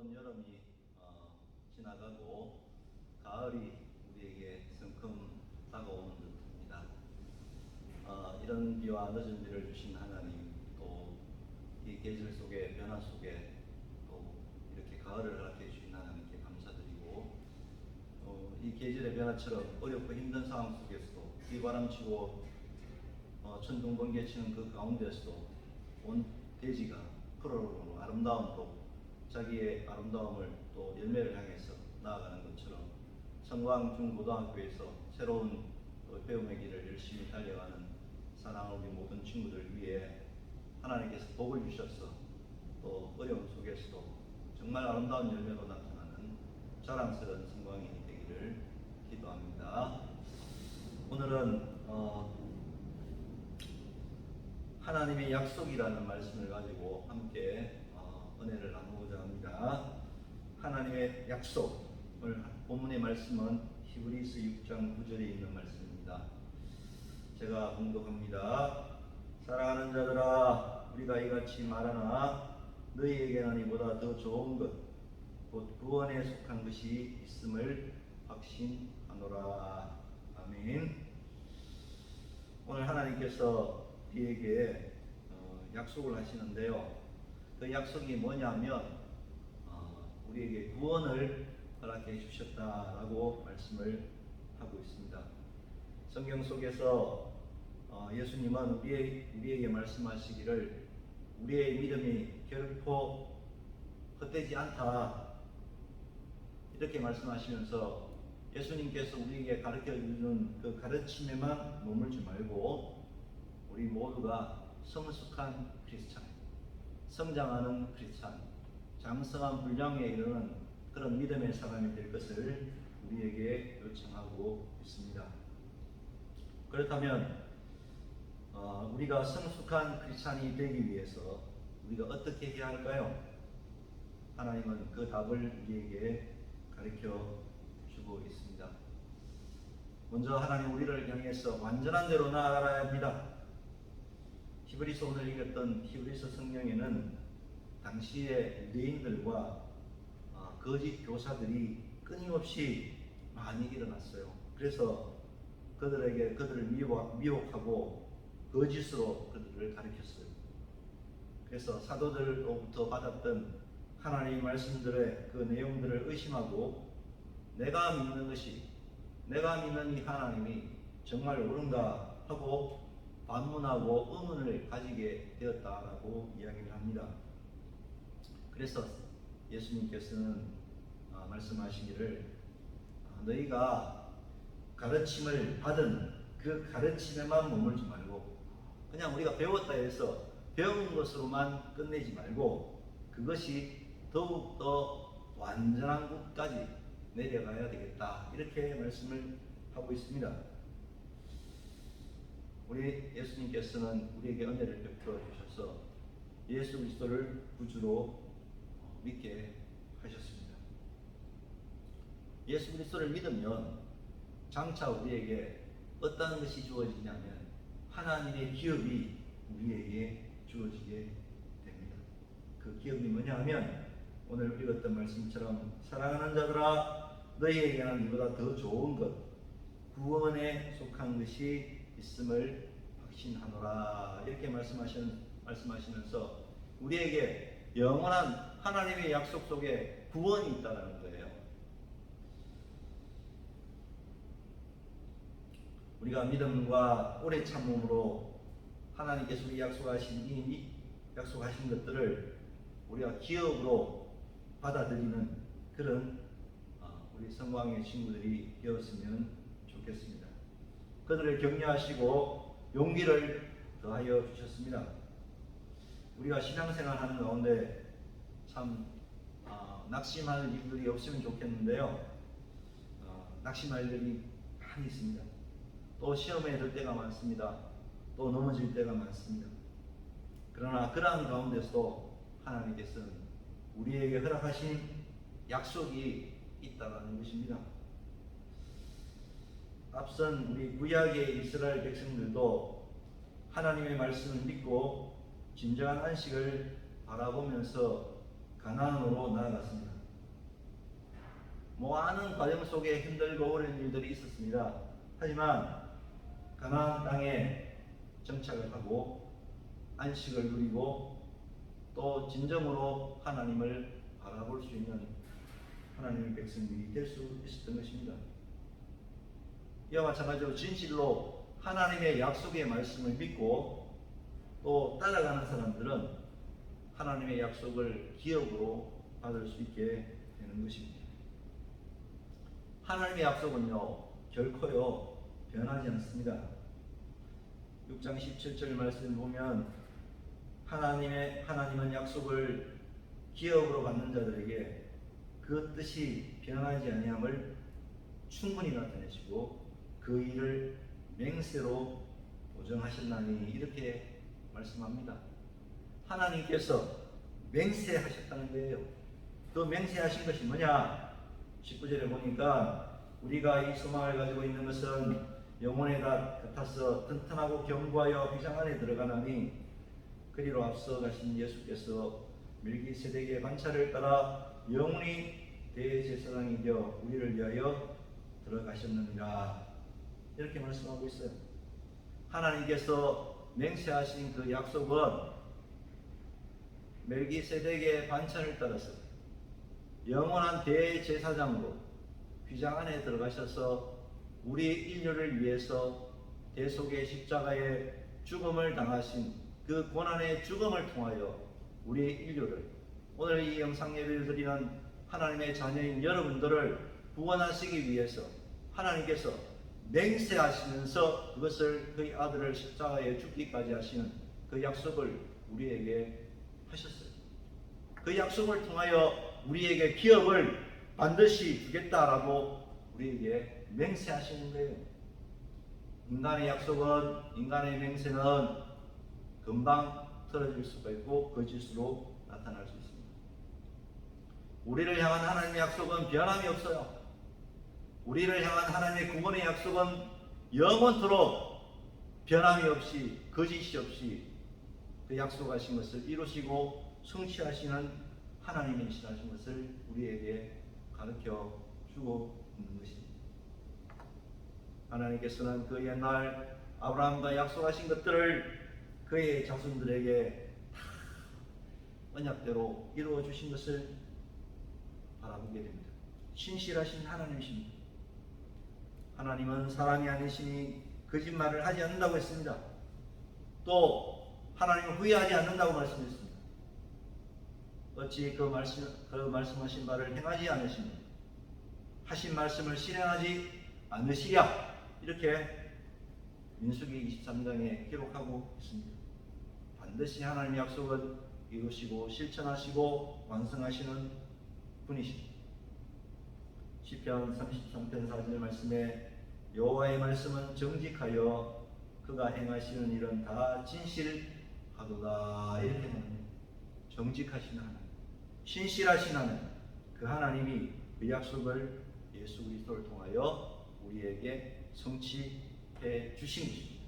뜨거운 여름이 지나가고 가을이 우리에게 성큼 다가오는 듯합니다. 이런 비와 늦은 비를 주신 하나님, 또 이 계절 속에 변화 속에 또 이렇게 가을을 허락해 주신 하나님께 감사드리고, 이 계절의 변화처럼 어렵고 힘든 상황 속에서도 비바람치고 천둥 번개 치는 그 가운데서도 온 대지가 푸르르 아름다움으로 자기의 아름다움을 또 열매를 향해서 나아가는 것처럼 성광 중고등학교에서 새로운 배움의 길을 열심히 달려가는 사랑하는 우리 모든 친구들 위해 하나님께서 복을 주셔서 또 어려움 속에서도 정말 아름다운 열매로 나타나는 자랑스러운 성광이 되기를 기도합니다. 오늘은 하나님의 약속이라는 말씀을 가지고 함께 은혜를 나누고자 합니다. 하나님의 약속을 본문의 말씀은 히브리서 6장 9절에 있는 말씀입니다. 제가 봉독합니다. 사랑하는 자들아, 우리가 이같이 말하나 너희에게는 이보다 더 좋은 것, 곧 구원에 속한 것이 있음을 확신하노라. 아멘. 오늘 하나님께서 우리에게 약속을 하시는데요. 그 약속이 뭐냐면 우리에게 구원을 허락해 주셨다라고 말씀을 하고 있습니다. 성경 속에서 예수님은 우리에게 말씀하시기를 우리의 믿음이 결코 헛되지 않다 이렇게 말씀하시면서 예수님께서 우리에게 가르쳐 주는 그 가르침에만 머물지 말고 우리 모두가 성숙한 크리스찬, 성장하는 크리스찬, 장성한 분량에 이르는 그런 믿음의 사람이 될 것을 우리에게 요청하고 있습니다. 그렇다면 우리가 성숙한 크리스찬이 되기 위해서 우리가 어떻게 해야 할까요? 하나님은 그 답을 우리에게 가르쳐 주고 있습니다. 먼저 하나님 우리를 향해서 완전한 대로 나아가야 합니다. 히브리서 오늘 읽었던 히브리서 성경에는 당시의 유대인들과 거짓 교사들이 끊임없이 많이 일어났어요. 그래서 그들을 미혹하고 거짓으로 그들을 가르쳤어요. 그래서 사도들로부터 받았던 하나님의 말씀들의 그 내용들을 의심하고 내가 믿는 이 하나님이 정말 옳은가 하고 반문하고 의문을 가지게 되었다라고 이야기를 합니다. 그래서 예수님께서는 말씀하시기를 너희가 가르침을 받은 그 가르침에만 머물지 말고 그냥 우리가 배웠다 해서 배운 것으로만 끝내지 말고 그것이 더욱더 완전한 곳까지 내려가야 되겠다 이렇게 말씀을 하고 있습니다. 우리 예수님께서는 우리에게 은혜를 베풀어 주셔서 예수 그리스도를 구주로 믿게 하셨습니다. 예수 그리스도를 믿으면 장차 우리에게 어떤 것이 주어지냐면 하나님의 기업이 우리에게 주어지게 됩니다. 그 기업이 뭐냐 하면 오늘 읽었던 말씀처럼 사랑하는 자들아 너희에게는 이보다 더 좋은 것 구원에 속한 것이 있음을 확신하노라 이렇게 말씀하시면서 우리에게 영원한 하나님의 약속 속에 구원이 있다는 거예요. 우리가 믿음과 오래 참음으로 하나님께서 우리 약속하신 것들을 우리가 기업으로 받아들이는 그런 우리 성광의 친구들이 되었으면 좋겠습니다. 그들을 격려하시고 용기를 더하여 주셨습니다. 우리가 신앙생활 하는 가운데 참 낙심할 일들이 없으면 좋겠는데요. 낙심할 일이 많이 있습니다. 또 시험에 들 때가 많습니다. 또 넘어질 때가 많습니다. 그러나 그러한 가운데서도 하나님께서는 우리에게 허락하신 약속이 있다는 것입니다. 앞선 우리 구약의 이스라엘 백성들도 하나님의 말씀을 믿고 진정한 안식을 바라보면서 가나안으로 나아갔습니다. 많은 과정 속에 힘들고 어려운 일들이 있었습니다. 하지만 가나안 땅에 정착을 하고 안식을 누리고 또 진정으로 하나님을 바라볼 수 있는 하나님의 백성들이 될 수 있었던 것입니다. 이와 마찬가지로 진실로 하나님의 약속의 말씀을 믿고 또 따라가는 사람들은 하나님의 약속을 기업으로 받을 수 있게 되는 것입니다. 하나님의 약속은요 결코요 변하지 않습니다. 6장 17절 말씀을 보면 하나님은 약속을 기업으로 받는 자들에게 그 뜻이 변하지 아니함을 충분히 나타내시고 그 일을 맹세로 보증하셨나니 이렇게 말씀합니다. 하나님께서 맹세하셨다는 거예요. 그 맹세하신 것이 뭐냐? 19절에 보니까 우리가 이 소망을 가지고 있는 것은 영혼의 닷 같아서 튼튼하고 견고하여 휘장 안에 들어가나니 그리로 앞서 가신 예수께서 멜기세덱의 반차를 따라 영원히 대제사장이 되어 우리를 위하여 들어가셨느니라. 이렇게 말씀하고 있어요. 하나님께서 맹세하신 그 약속은 멜기세덱의 반차를 따라서 영원한 대제사장으로 휘장 안에 들어가셔서 우리 인류를 위해서 대속의 십자가의 죽음을 당하신 그 고난의 죽음을 통하여 우리 인류를, 오늘 이 영상 예배를 드리는 하나님의 자녀인 여러분들을 구원하시기 위해서 하나님께서 맹세하시면서 그것을 그의 아들을 십자가에 죽기까지 하시는 그 약속을 우리에게 하셨어요. 그 약속을 통하여 우리에게 기업을 반드시 주겠다라고 우리에게 맹세하시는 거예요. 인간의 약속은, 인간의 맹세는 금방 틀어질 수가 있고 거짓으로 나타날 수 있습니다. 우리를 향한 하나님의 약속은 변함이 없어요. 우리를 향한 하나님의 구원의 약속은 영원토록 변함이 없이 거짓이 없이 그 약속하신 것을 이루시고 성취하시는 하나님이시라는 것을 우리에게 가르쳐 주고 있는 것입니다. 하나님께서는 그 옛날 아브라함과 약속하신 것들을 그의 자손들에게 다 언약대로 이루어 주신 것을 바라보게 됩니다. 신실하신 하나님이십니다. 하나님은 사람이 아니시니 거짓말을 하지 않는다고 했습니다. 또 하나님은 후회하지 않는다고 말씀했습니다. 어찌 그 말씀하신 바를 행하지 않으시며 하신 말씀을 실행하지 않으시랴, 이렇게 민수기 23장에 기록하고 있습니다. 반드시 하나님의 약속은 이루시고 실천하시고 완성하시는 분이십니다. 시편 33편 4절 말씀에 여호와의 말씀은 정직하여 그가 행하시는 일은 다 진실하도다, 이렇게 말합니다. 정직하신 하나님, 신실하신 하나님, 그 하나님이 그 약속을 예수 그리스도를 통하여 우리에게 성취해 주신 것입니다.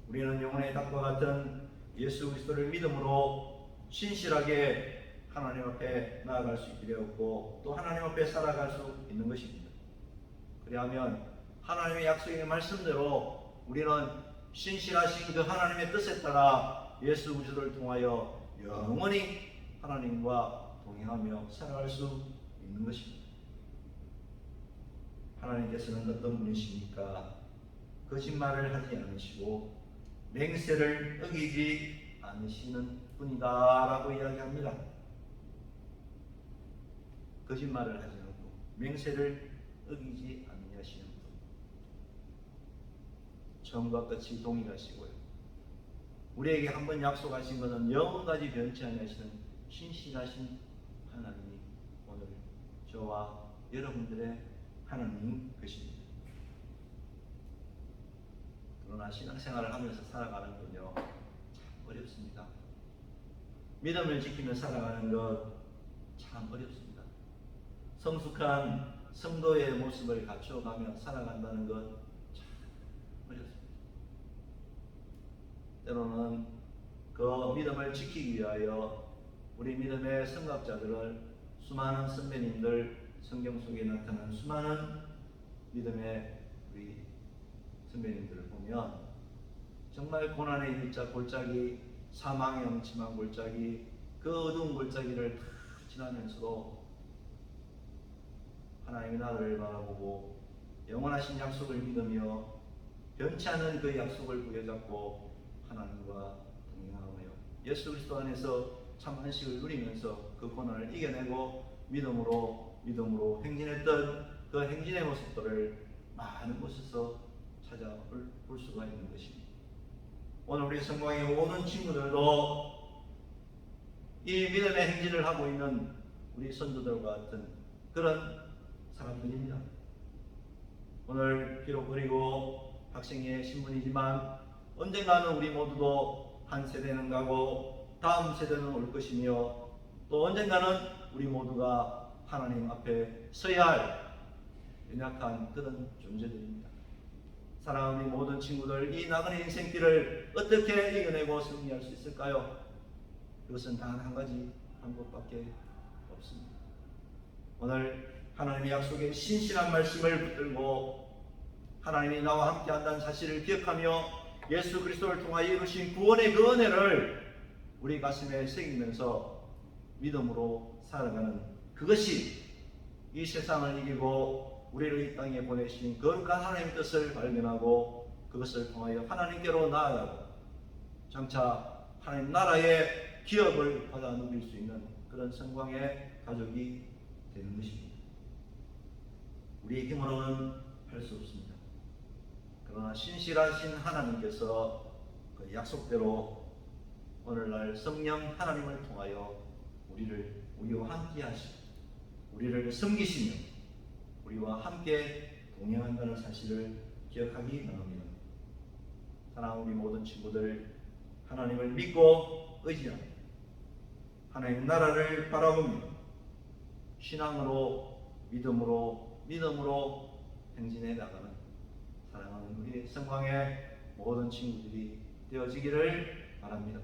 우리는 영혼의 닭과 같은 예수 그리스도를 믿음으로 신실하게 하나님 앞에 나아갈 수 있게 되었고 또 하나님 앞에 살아갈 수 있는 것입니다. 그리하면 하나님의 약속의 말씀대로 우리는 신실하신 그 하나님의 뜻에 따라 예수 그리스도를 통하여 영원히 하나님과 동행하며 살아갈 수 있는 것입니다. 하나님께서는 어떤 분이십니까? 거짓말을 하지 않으시고 맹세를 어기지 않으시는 분이다라고 이야기합니다. 거짓말을 하지 않고 맹세를 어기지 않으시는 분, 처음과 끝이 동일하시고요. 우리에게 한번 약속하신 것은 영원까지 변치 않으시는 신실하신 하나님이 오늘 저와 여러분들의 하나님인 것입니다. 그러나 신앙생활을 하면서 살아가는 건요 참 어렵습니다. 믿음을 지키며 살아가는 것 참 어렵습니다. 성숙한 성도의 모습을 갖춰가며 살아간다는 것 참 어렵습니다. 때로는 그 믿음을 지키기 위하여 우리 믿음의 성각자들을 수많은 선배님들, 성경 속에 나타난 수많은 믿음의 우리 선배님들을 보면 정말 고난의 일자 골짜기, 사망의 엄침한 골짜기, 그 어두운 골짜기를 다 지나면서도 하나님의 나라를 바라보고 영원하신 약속을 믿으며 변치 않는 그 약속을 부여잡고 하나님과 동행하며 예수 그리스도 안에서 참 안식을 누리면서 그 고난을 이겨내고 믿음으로 행진했던 그 행진의 모습들을 많은 곳에서 찾아볼 수가 있는 것입니다. 오늘 우리 성광의 모든 친구들도 이 믿음의 행진을 하고 있는 우리 선조들과 같은 그런 사람들입니다. 오늘 비록 어리고 학생의 신분이지만 언젠가는 우리 모두도 한 세대는 가고 다음 세대는 올 것이며 또 언젠가는 우리 모두가 하나님 앞에 서야 할 연약한 그런 존재들입니다. 사랑하는 우리 모든 친구들, 이 나그네 인생길을 어떻게 이겨내고 승리할 수 있을까요? 그것은 단 한 가지 방법밖에 없습니다. 오늘 하나님의 약속의 신실한 말씀을 붙들고 하나님이 나와 함께 한다는 사실을 기억하며 예수 그리스도를 통하여 이루신 구원의 그 은혜를 우리 가슴에 새기면서 믿음으로 살아가는 그것이 이 세상을 이기고 우리를 이 땅에 보내신 거룩한 하나님의 뜻을 발견하고 그것을 통하여 하나님께로 나아가고 장차 하나님 나라의 기업을 받아 누릴 수 있는 그런 성광의 가족이 되는 것입니다. 우리의 힘으로는 할 수 없습니다. 그러나 신실하신 하나님께서 그 약속대로 오늘날 성령 하나님을 통하여 우리와 함께 하시고 우리를 섬기시며 우리와 함께 동행한다는 사실을 기억하기 바랍니다. 사랑하는 우리 모든 친구들, 하나님을 믿고 의지하며 하나님 나라를 바라보며 신앙으로 믿음으로 행진해 나가는 사랑하는 우리 성광의 모든 친구들이 되어지기를 바랍니다.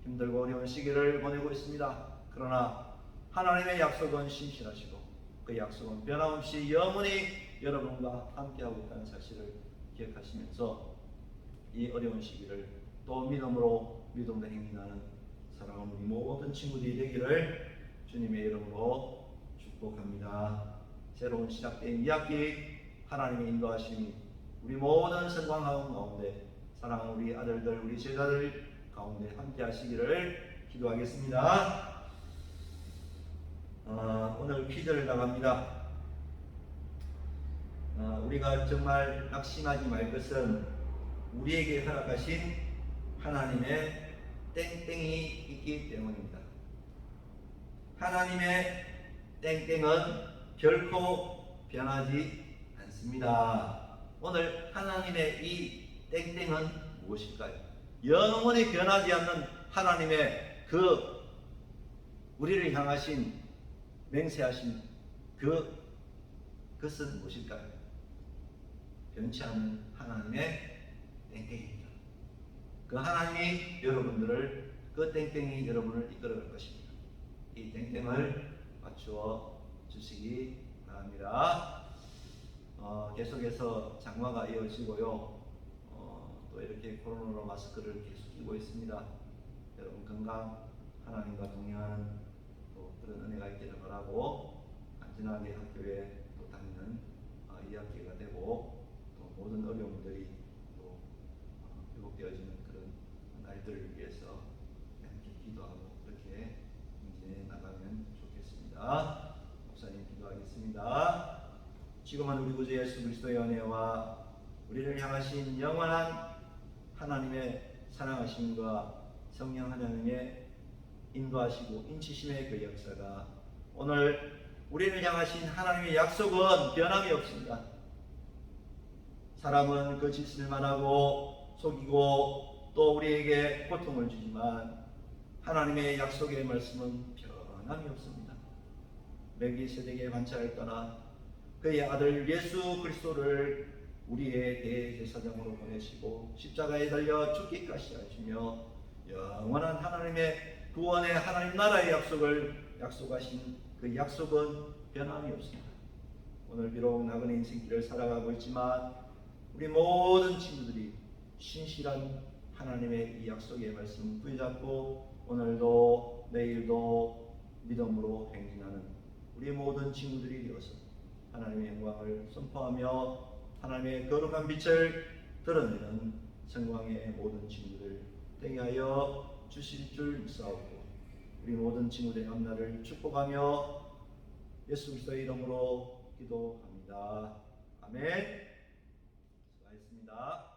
힘들고 어려운 시기를 보내고 있습니다. 그러나 하나님의 약속은 신실하시고 그 약속은 변함없이 영원히 여러분과 함께하고 있다는 사실을 기억하시면서 이 어려운 시기를 또 믿음으로 행진하는 사랑하는 우리 모든 친구들이 되기를 주님의 이름으로 축복합니다. 새로운 시작된 2학기 하나님의 인도하심이 우리 모든 성광하움 가운데 사랑하는 우리 아들들, 우리 제자들 가운데 함께 하시기를 기도하겠습니다. 오늘 퀴즈를 나갑니다. 우리가 정말 낙심하지 말 것은 우리에게 허락하신 하나님의 땡땡이 있기 때문입니다. 하나님의 땡땡은 결코 변하지 않습니다. 오늘 하나님의 이 땡땡은 무엇일까요? 영원히 변하지 않는 하나님의 그 우리를 향하신 맹세하신 그것은 무엇일까요? 변치 않는 하나님의 땡땡입니다. 그 하나님이 여러분들을 그 땡땡이 여러분을 이끌어갈 것입니다. 이 땡땡을 맞추어 주시기 바랍니다. 계속해서 장마가 이어지고요. 또 이렇게 코로나로 마스크를 계속 끼고 있습니다. 여러분 건강 하나님과 동행하는 또 그런 은혜가 있기를 바라고 안전하게 학교에 또 다니는 2학기가 되고 또 모든 어려움들이 또 회복되어지는 그런 날들을 위해서 함께 기도하고 그렇게 행진해 나가면 좋겠습니다. 목사님 기도하겠습니다. 지금은 우리 구주 예수 그리스도의 은혜와 우리를 향하신 영원한 하나님의 사랑하심과 성령 하나님의 인도하시고 인치심의 그 역사가 오늘 우리를 향하신 하나님의 약속은 변함이 없습니다. 사람은 그 짓을 말하고 속이고 또 우리에게 고통을 주지만 하나님의 약속의 말씀은 변함이 없습니다. 멜기세덱의 반차를 떠나 그의 아들 예수 그리스도를 우리의 대제사장으로 보내시고 십자가에 달려 죽기까지 하시며 영원한 하나님의 구원의 하나님 나라의 약속을 약속하신 그 약속은 변함이 없습니다. 오늘 비록 나그네 인생길을 살아가고 있지만 우리 모든 친구들이 신실한 하나님의 이 약속의 말씀 붙잡고 오늘도 내일도 믿음으로 행진하는 우리 모든 친구들이 되어서 하나님의 영광을 선포하며 하나님의 거룩한 빛을 드러내는 성광의 모든 친구들 되게 하여 주실 줄 믿사옵고 우리 모든 친구들의 앞날을 축복하며 예수 그리스도의 이름으로 기도합니다. 아멘. 수고하셨습니다.